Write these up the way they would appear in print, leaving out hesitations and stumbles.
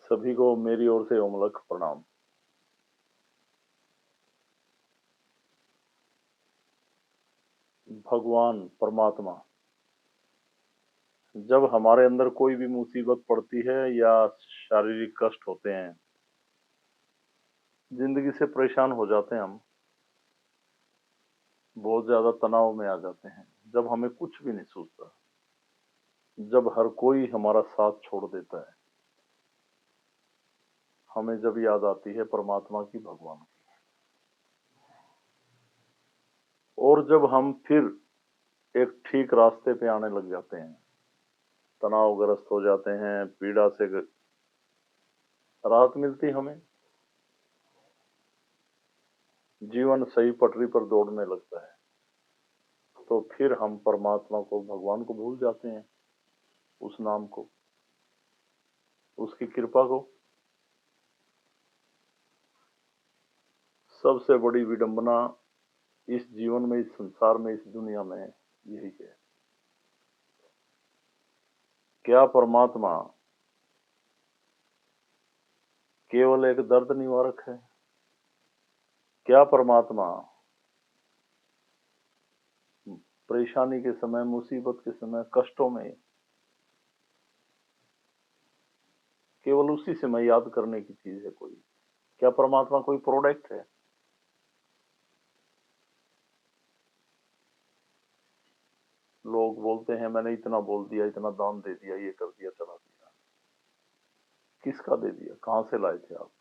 सभी को मेरी ओर से ओमलख प्रणाम। भगवान परमात्मा जब हमारे अंदर कोई भी मुसीबत पड़ती है या शारीरिक कष्ट होते हैं, जिंदगी से परेशान हो जाते हैं, हम बहुत ज्यादा तनाव में आ जाते हैं, जब हमें कुछ भी नहीं सूझता, जब हर कोई हमारा साथ छोड़ देता है, हमें जब याद आती है परमात्मा की, भगवान की। और जब हम फिर एक ठीक रास्ते पे आने लग जाते हैं, तनावग्रस्त हो जाते हैं, पीड़ा से राहत मिलती हमें, जीवन सही पटरी पर दौड़ने लगता है, तो फिर हम परमात्मा को, भगवान को भूल जाते हैं, उस नाम को, उसकी कृपा को। सबसे बड़ी विडंबना इस जीवन में, इस संसार में, इस दुनिया में यही है। क्या परमात्मा केवल एक दर्द निवारक है? क्या परमात्मा परेशानी के समय, मुसीबत के समय, कष्टों में केवल उसी समय याद करने की चीज है कोई? क्या परमात्मा कोई प्रोडक्ट है? लोग बोलते हैं मैंने इतना बोल दिया, इतना दान दे दिया, ये कर दिया, चला दिया। किसका दे दिया? कहां से लाए थे आप?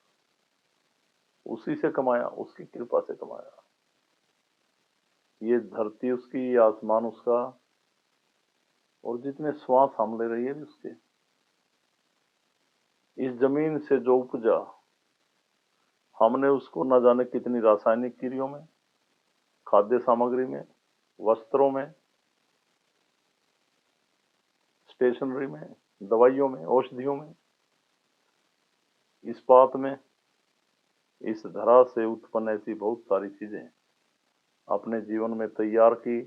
उसी से कमाया, उसकी कृपा से कमाया। ये धरती उसकी, ये आसमान उसका, और जितने श्वास हम ले रही है भी उसके। इस जमीन से जो उपजा, हमने उसको न जाने कितनी रासायनिक क्रियों में, खाद्य सामग्री में, वस्त्रों में, स्टेशनरी में, दवाइयों में, औषधियों में, इस्पात में, इस धरा से उत्पन्न ऐसी बहुत सारी चीजें अपने जीवन में तैयार की,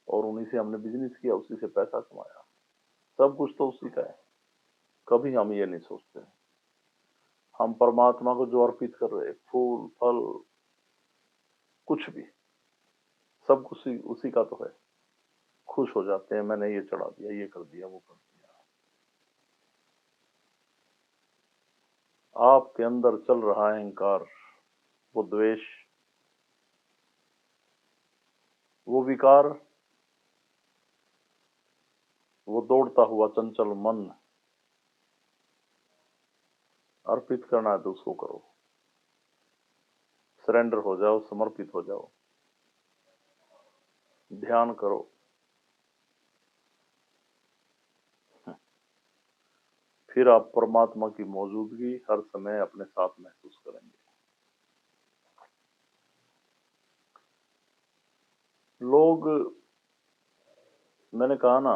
और उन्हीं से हमने बिजनेस किया, उसी से पैसा कमाया। सब कुछ तो उसी का है। कभी हम ये नहीं सोचते हम परमात्मा को जो अर्पित कर रहे, फूल फल, कुछ भी, सब कुछ उसी का तो है। खुश हो जाते हैं, मैंने ये चढ़ा दिया, ये कर दिया, वो कर दिया। आपके अंदर चल रहा है अहंकार, वो द्वेष, वो विकार, वो दौड़ता हुआ चंचल मन, अर्पित करना है तो उसको करो। सरेंडर हो जाओ, समर्पित हो जाओ, ध्यान करो। फिर आप परमात्मा की मौजूदगी हर समय अपने साथ महसूस करेंगे। लोग, मैंने कहा ना,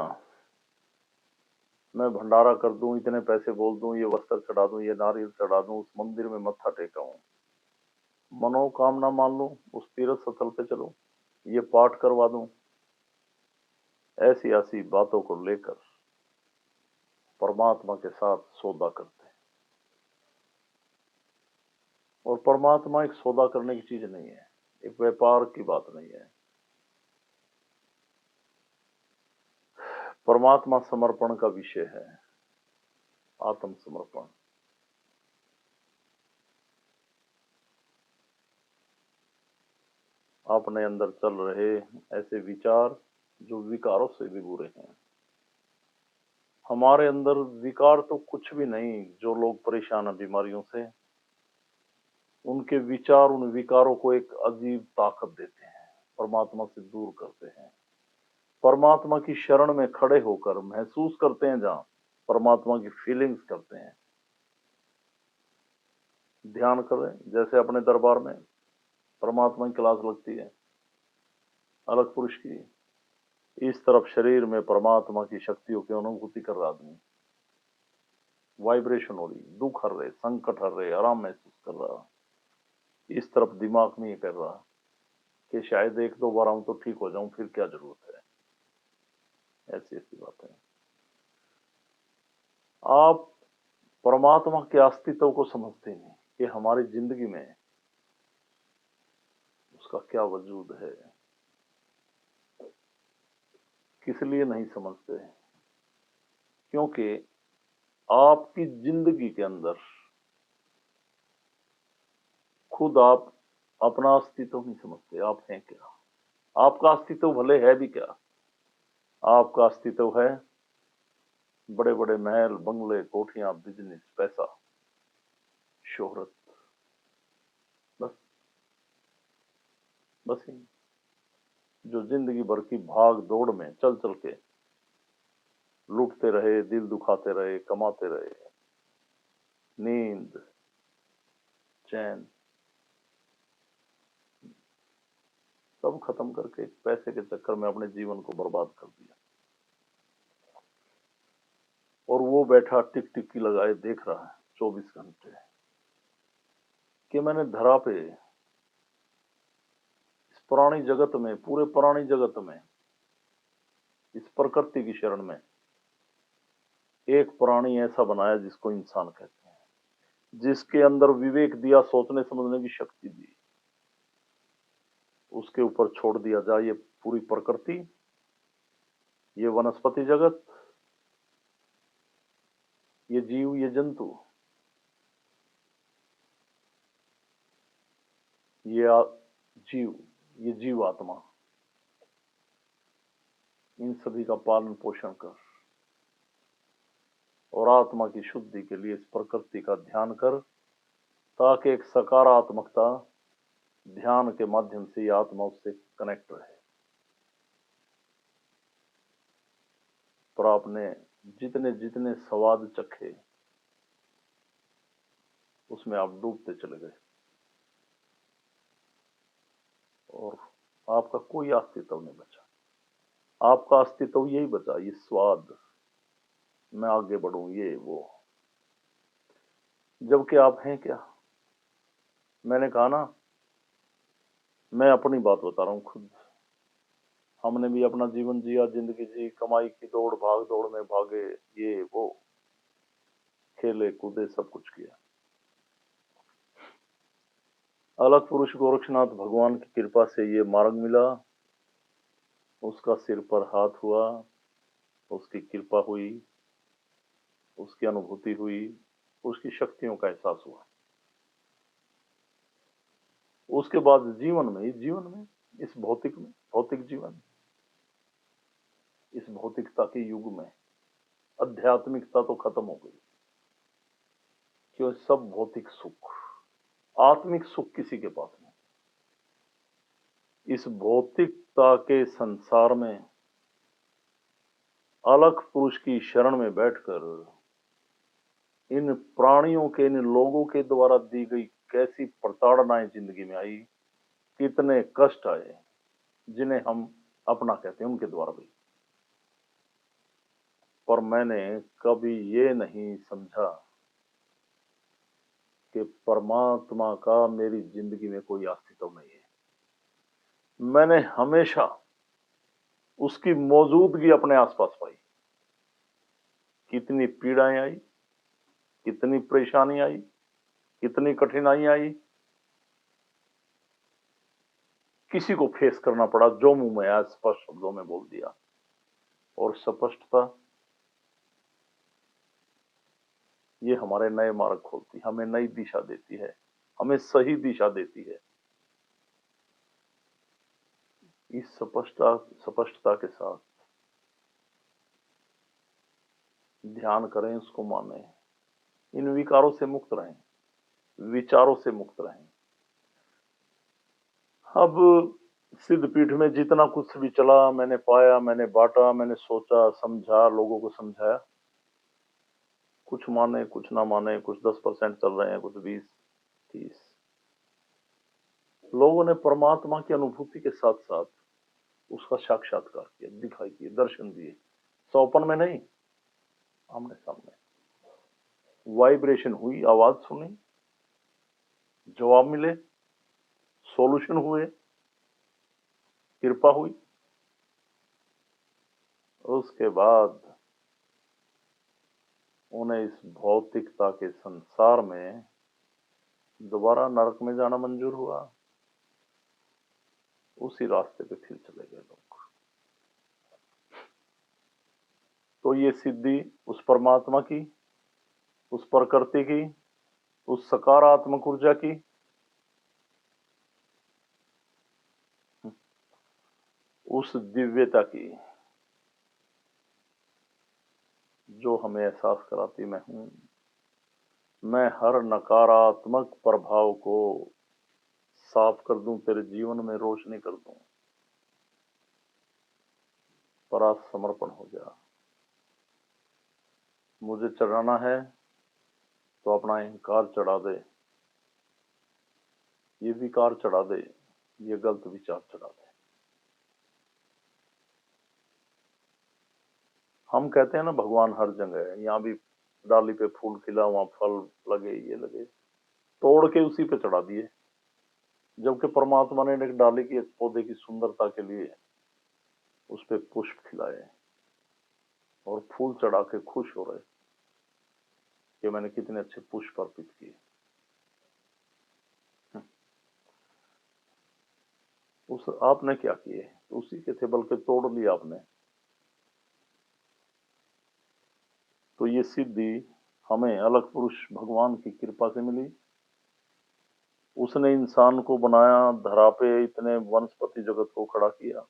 मैं भंडारा कर दूं, इतने पैसे बोल दूं, ये वस्त्र चढ़ा दूं, ये नारियल चढ़ा दूं, उस मंदिर में मत्था टेका हूं, मनोकामना मान लूं, उस तीर्थ स्थल पे चलूं, ये पाठ करवा दूं, ऐसी ऐसी बातों को लेकर परमात्मा के साथ सौदा करते हैं। और परमात्मा एक सौदा करने की चीज नहीं है, एक व्यापार की बात नहीं है। परमात्मा समर्पण का विषय है, आत्मसमर्पण। अपने अंदर चल रहे ऐसे विचार जो विकारों से भी बुरे हैं। हमारे अंदर विकार तो कुछ भी नहीं। जो लोग परेशान हैं बीमारियों से, उनके विचार उन विकारों को एक अजीब ताकत देते हैं, परमात्मा से दूर करते हैं। परमात्मा की शरण में खड़े होकर महसूस करते हैं, जहां परमात्मा की फीलिंग्स करते हैं, ध्यान करें। जैसे अपने दरबार में परमात्मा की क्लास लगती है, अलग पुरुष की, इस तरफ शरीर में परमात्मा की शक्तियों की अनुभूति कर रहा आदमी, वाइब्रेशन हो रही, दुख हर रहे, संकट हर रहे, आराम महसूस कर रहा। इस तरफ दिमाग में ये कर रहा कि शायद एक दो बार आऊं तो ठीक हो जाऊं, फिर क्या जरूरत है। ऐसी ऐसी बातें। आप परमात्मा के अस्तित्व को समझते नहीं कि हमारी जिंदगी में उसका क्या वजूद है। किस लिए नहीं समझते? क्योंकि आपकी जिंदगी के अंदर खुद आप अपना अस्तित्व नहीं समझते। आप हैं क्या? आपका अस्तित्व भले है भी क्या? आपका अस्तित्व है बड़े बड़े महल, बंगले, कोठियां, बिजनेस, पैसा, शोहरत, बस बस ही जो जिंदगी भर की भाग दौड़ में चल चल के लूटते रहे, दिल दुखाते रहे, कमाते रहे, नींद, चैन सब खत्म करके पैसे के चक्कर में अपने जीवन को बर्बाद कर दिया। और वो बैठा टिक टिक की लगाए देख रहा है 24 घंटे कि मैंने धरा पे इस पुरानी जगत में, पूरे पुरानी जगत में, इस प्रकृति की शरण में एक प्राणी ऐसा बनाया जिसको इंसान कहते हैं, जिसके अंदर विवेक दिया, सोचने समझने की शक्ति दी। उसके ऊपर छोड़ दिया जाए ये पूरी प्रकृति, ये वनस्पति जगत, ये जीव, ये जंतु, जीव, ये जीव आत्मा, इन सभी का पालन पोषण कर और आत्मा की शुद्धि के लिए इस प्रकृति का ध्यान कर, ताकि एक सकारात्मकता ध्यान के माध्यम से ये आत्मा उससे कनेक्ट रहे। पर आपने जितने जितने स्वाद चखे उसमें आप डूबते चले गए और आपका कोई अस्तित्व नहीं बचा। आपका अस्तित्व यही बचा, ये स्वाद, मैं आगे बढ़ूं, ये वो। जबकि आप हैं क्या? मैंने कहा ना, मैं अपनी बात बता रहा हूं खुद। हमने भी अपना जीवन जिया, जिंदगी जी, कमाई की दौड़, भाग दौड़ में भागे, ये वो, खेले कूदे, सब कुछ किया। अलग पुरुष गोरक्षनाथ भगवान की कृपा से ये मार्ग मिला, उसका सिर पर हाथ हुआ, उसकी कृपा हुई, उसकी अनुभूति हुई, उसकी शक्तियों का एहसास हुआ। उसके बाद जीवन में, इस भौतिक में, भौतिक जीवन, इस भौतिकता के युग में आध्यात्मिकता तो खत्म हो गई। क्यों? सब भौतिक सुख, आत्मिक सुख किसी के पास नहीं। इस भौतिकता के संसार में अलग पुरुष की शरण में बैठकर इन प्राणियों के, इन लोगों के द्वारा दी गई कैसी प्रताड़नाएं जिंदगी में आई, कितने कष्ट आए, जिन्हें हम अपना कहते हैं, उनके द्वारा भी। पर मैंने कभी ये नहीं समझा कि परमात्मा का मेरी जिंदगी में कोई अस्तित्व नहीं है। मैंने हमेशा उसकी मौजूदगी अपने आसपास पाई। कितनी पीड़ाएं आई, कितनी परेशानी आई, कितनी कठिनाई आई, किसी को फेस करना पड़ा, जो मुंह में आया स्पष्ट शब्दों में बोल दिया। और स्पष्टता ये हमारे नए मार्ग खोलती, हमें नई दिशा देती है, हमें सही दिशा देती है। इस स्पष्टता के साथ ध्यान करें, उसको माने, इन विकारों से मुक्त रहें, विचारों से मुक्त रहें। अब सिद्धपीठ में जितना कुछ भी चला, मैंने पाया, मैंने बांटा, मैंने सोचा, समझा, लोगों को समझाया। कुछ माने, कुछ ना माने, कुछ 10% चल रहे हैं, कुछ 20-30। लोगों ने परमात्मा की अनुभूति के साथ साथ उसका साक्षात्कार किया, दिखाई दिए, दर्शन दिए। सौपन में नहीं, आमने सामने। वाइब्रेशन हुई, आवाज सुनी, जवाब मिले, सॉल्यूशन हुए, कृपा हुई। उसके बाद उन्हें इस भौतिकता के संसार में दोबारा नरक में जाना मंजूर हुआ, उसी रास्ते पे फिर चले गए लोग। तो ये सिद्धि उस परमात्मा की, उस प्रकृति की, उस सकारात्मक ऊर्जा की, उस दिव्यता की जो हमें एहसास कराती मैं हूं, मैं हर नकारात्मक प्रभाव को साफ कर दूं, तेरे जीवन में रोशनी कर दूं, पर आज समर्पण हो जा। मुझे चढ़ाना है तो अपना अहंकार चढ़ा दे, ये विकार चढ़ा दे, ये गलत विचार चढ़ा दे। हम कहते हैं ना भगवान हर जगह है, यहाँ भी डाली पे फूल खिला, वहां फल लगे, ये लगे, तोड़ के उसी पे चढ़ा दिए। जबकि परमात्मा ने एक डाली की, एक पौधे की सुंदरता के लिए उस पे पुष्प खिलाए और फूल चढ़ा के खुश हो रहे कि मैंने कितने अच्छे पुष्प अर्पित किए। उस आपने क्या किए? तो उसी के थे, बल्कि तोड़ लिया आपने। तो ये सिद्धि हमें अलग पुरुष भगवान की कृपा से मिली। उसने इंसान को बनाया, धरा पे इतने वनस्पति जगत को खड़ा किया।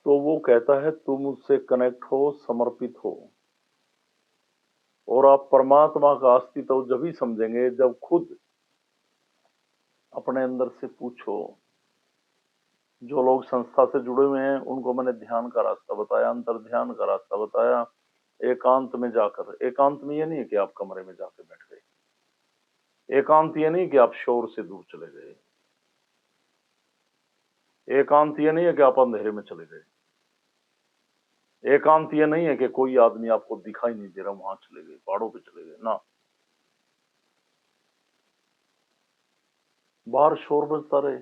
तो वो कहता है तुम उससे कनेक्ट हो, समर्पित हो, और आप परमात्मा का अस्तित्व जब ही समझेंगे जब खुद अपने अंदर से पूछो। जो लोग संस्था से जुड़े हुए हैं उनको मैंने ध्यान का रास्ता बताया, अंतर ध्यान का रास्ता बताया। एकांत में जाकर, एकांत में ये नहीं है कि आप कमरे में जाके बैठ गए, एकांत ये नहीं कि आप शोर से दूर चले गए, एकांत ये नहीं है कि आप अंधेरे में चले गए, एकांत ये नहीं है कि कोई आदमी आपको दिखाई नहीं दे रहा, वहां चले गए, पहाड़ों पे चले गए ना। बाहर शोर बजता रहे,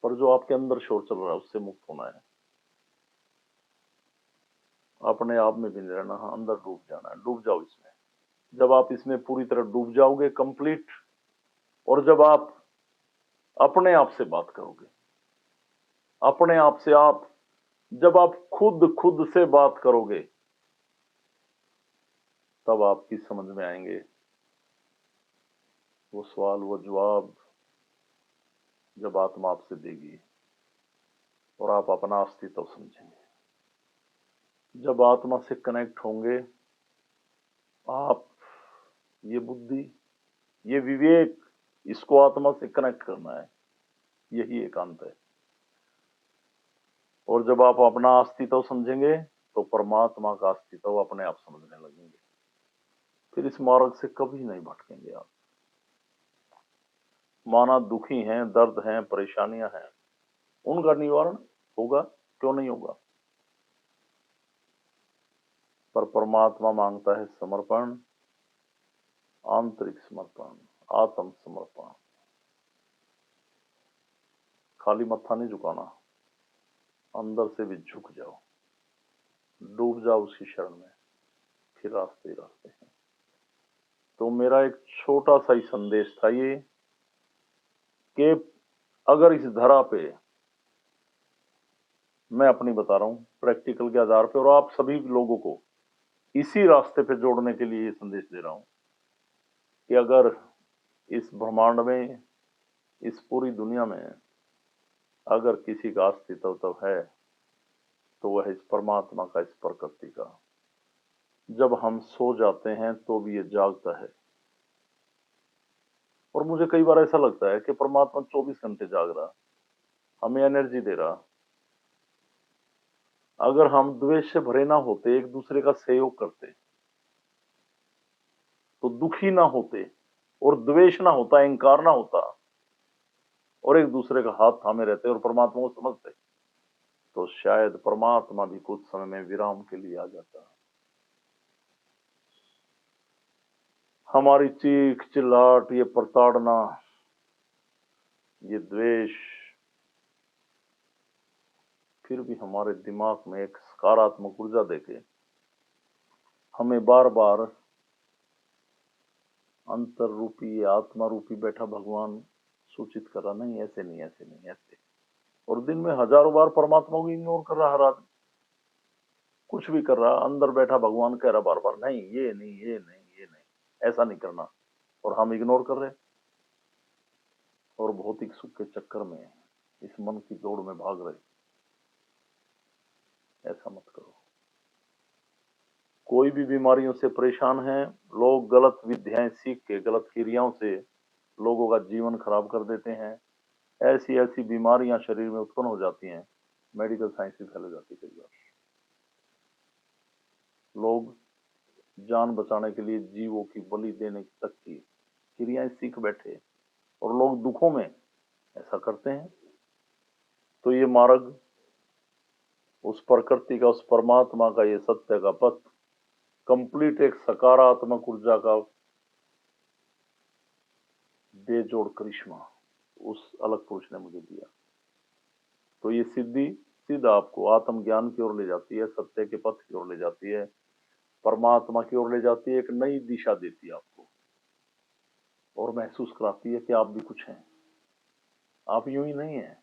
पर जो आपके अंदर शोर चल रहा है उससे मुक्त होना है। अपने आप में भी नहीं रहना, अंदर डूब जाना है। डूब जाओ इसमें। जब आप इसमें पूरी तरह डूब जाओगे कंप्लीट, और जब आप अपने आप से बात करोगे, अपने आप से आप, जब आप खुद खुद से बात करोगे, तब आपकी समझ में आएंगे वो सवाल, वो जवाब, जब आत्मा आपसे देगी और आप अपना अस्तित्व समझेंगे। जब आत्मा से कनेक्ट होंगे आप, ये बुद्धि, ये विवेक, इसको आत्मा से कनेक्ट करना है, यही एकांत है। और जब आप अपना अस्तित्व समझेंगे तो परमात्मा का अस्तित्व अपने आप समझने लगेंगे। फिर इस मार्ग से कभी नहीं भटकेंगे आप। माना दुखी हैं, दर्द हैं, परेशानियां हैं, उनका निवारण होगा, क्यों नहीं होगा? पर परमात्मा मांगता है समर्पण, आंतरिक समर्पण, आत्म समर्पण। खाली मत्था नहीं झुकाना, अंदर से भी झुक जाओ, डूब जाओ उसकी शरण में, फिर रास्ते ही रास्ते हैं। तो मेरा एक छोटा सा ही संदेश था ये, कि अगर इस धरा पे, मैं अपनी बता रहा हूं प्रैक्टिकल के आधार पे, और आप सभी लोगों को इसी रास्ते पे जोड़ने के लिए ये संदेश दे रहा हूं कि अगर इस ब्रह्मांड में, इस पूरी दुनिया में अगर किसी का अस्तित्व तो है, तो वह इस परमात्मा का, इस प्रकृति का। जब हम सो जाते हैं तो भी ये जागता है। और मुझे कई बार ऐसा लगता है कि परमात्मा 24 घंटे जाग रहा, हमें एनर्जी दे रहा। अगर हम द्वेष से भरे ना होते, एक दूसरे का सहयोग करते, तो दुखी ना होते, और द्वेष ना होता, अहंकार ना होता, और एक दूसरे का हाथ थामे रहते और परमात्मा को समझते, तो शायद परमात्मा भी कुछ समय में विराम के लिए आ जाता। हमारी चीख चिल्लाहट, ये प्रताड़ना, ये द्वेष, फिर भी हमारे दिमाग में एक सकारात्मक ऊर्जा देके हमें बार बार अंतर रूपी आत्मा रूपी बैठा भगवान सूचित कर रहा, नहीं ऐसे नहीं, ऐसे नहीं, ऐसे। और दिन में हजारों बार परमात्मा को इग्नोर कर रहा हर आदमी, कुछ भी कर रहा, अंदर बैठा भगवान कह रहा बार बार, नहीं ये नहीं, ये नहीं, ये नहीं, ऐसा नहीं करना, और हम इग्नोर कर रहे और भौतिक सुख के चक्कर में इस मन की दौड़ में भाग रहे। ऐसा मत करो। कोई भी बीमारियों से परेशान है, लोग गलत विद्याएं सीख के गलत क्रियाओं से लोगों का जीवन खराब कर देते हैं। ऐसी ऐसी बीमारियां शरीर में उत्पन्न हो जाती हैं, मेडिकल साइंस भी फैल जाती है। कई बार लोग जान बचाने के लिए जीवों की बलि देने तक की क्रियाएं सीख बैठे और लोग दुखों में ऐसा करते हैं। तो ये मार्ग उस प्रकृति का, उस परमात्मा का, ये सत्य का पथ कंप्लीट एक सकारात्मक ऊर्जा का बेजोड़ करिश्मा उस अलग पुरुष ने मुझे दिया। तो ये सिद्धि सीधा आपको आत्मज्ञान की ओर ले जाती है, सत्य के पथ की ओर ले जाती है, परमात्मा की ओर ले जाती है, एक नई दिशा देती है आपको और महसूस कराती है कि आप भी कुछ हैं, आप यूं ही नहीं है,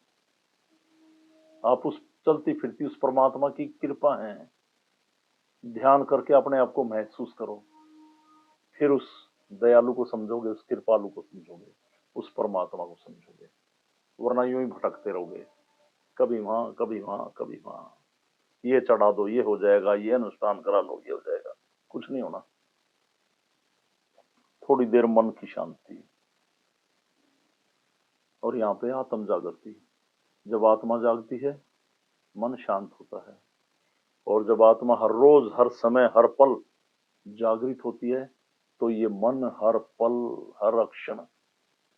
आप उस चलती फिरती उस परमात्मा की कृपा है। ध्यान करके अपने आप को महसूस करो, फिर उस दयालु को समझोगे, उस कृपालु को समझोगे, उस परमात्मा को समझोगे, वरना यूं ही भटकते रहोगे, कभी वहां कभी वहां कभी वहां, ये चढ़ा दो ये हो जाएगा, ये अनुष्ठान करा लो ये हो जाएगा, कुछ नहीं होना। थोड़ी देर मन की शांति और यहाँ पे आत्म जागृति। जब आत्मा जागती है मन शांत होता है, और जब आत्मा हर रोज हर समय हर पल जागृत होती है तो ये मन हर पल हर क्षण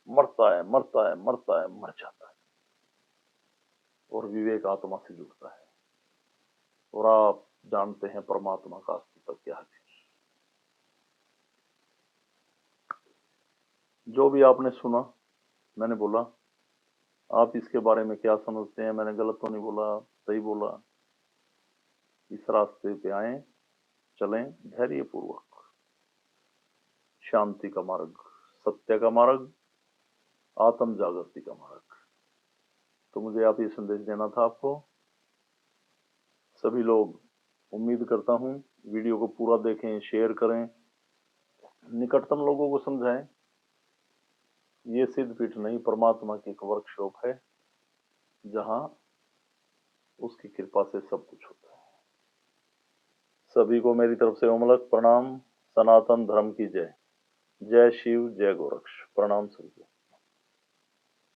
मरता है, मरता है, मरता है, मर जाता है, और विवेक आत्मा से जुड़ता है और आप जानते हैं परमात्मा का अस्तित्व क्या है। जो भी आपने सुना, मैंने बोला, आप इसके बारे में क्या समझते हैं? मैंने गलत तो नहीं बोला, सही बोला? इस रास्ते पे आए, चलें धैर्य पूर्वक, शांति का मार्ग, सत्य का मार्ग, आत्म जागृति का मार्ग। तो मुझे आप ये संदेश देना था आपको। सभी लोग, उम्मीद करता हूं वीडियो को पूरा देखें, शेयर करें, निकटतम लोगों को समझाएं। ये सिद्ध पीठ नहीं, परमात्मा की एक वर्कशॉप है जहां उसकी कृपा से सब कुछ होता है। सभी को मेरी तरफ से ओमलक प्रणाम। सनातन धर्म की जय। जय शिव, जय गोरक्ष। प्रणाम सभी को।